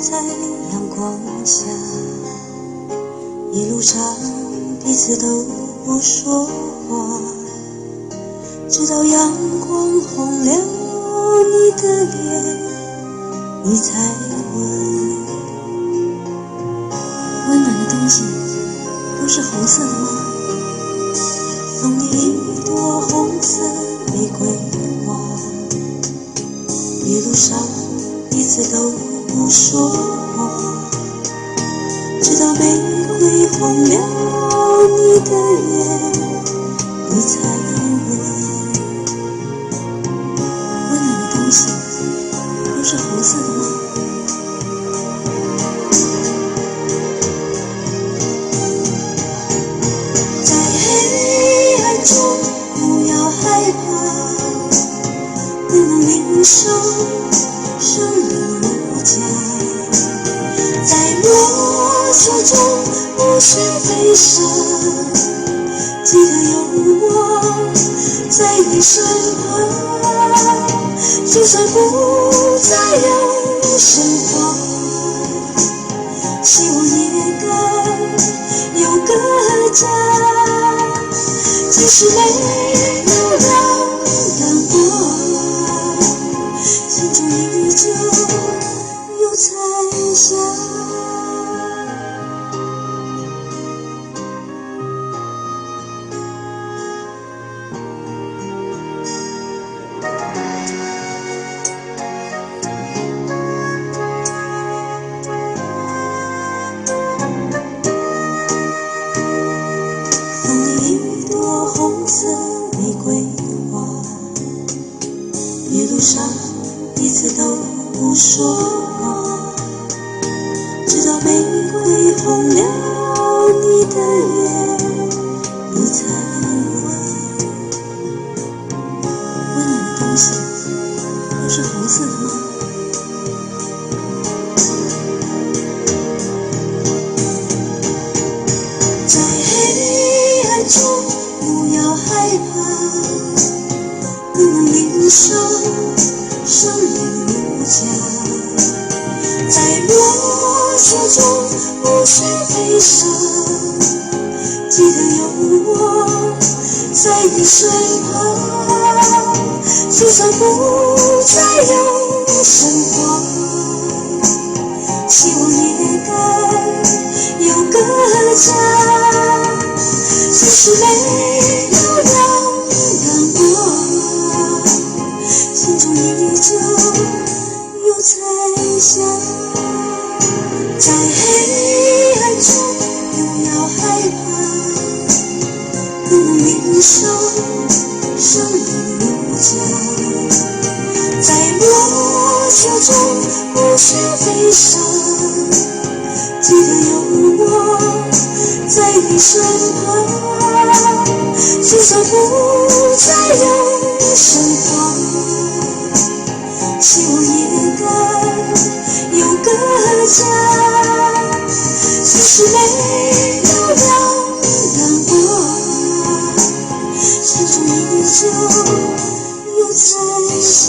在阳光下，一路上彼此都不说话，直到阳光红了你的脸，你才问，温暖的东西都是红色的吗？送你一朵红色玫瑰花，一路上彼此都不说话，直到玫瑰红了你的脸，你才问，温暖的东西都是红色的吗？在黑暗中不要害怕，不能领受生命无价，在摸索中不需悲伤，记得有我在你身旁，就算不再有神话，希望也该有个家，即使没有了阳光，心中依旧有彩霞。送你一朵红色玫瑰花，一路上彼此都不说话，直到玫瑰红了你的脸，你才问，温暖的东西都是红色的吗？在黑暗中不要害怕，不能领受生命无价，在摸索中不需悲伤，记得有我在你身旁，就算不再有神话，希望也该有个家，即使没有了阳光，心中依旧有彩霞。在黑暗中不要害怕，不能领受生命无价，在摸索中不需悲伤，记得有我在你身旁，就算不再有神话，希望也该有个家，即使没有了阳光，心中依旧有彩霞。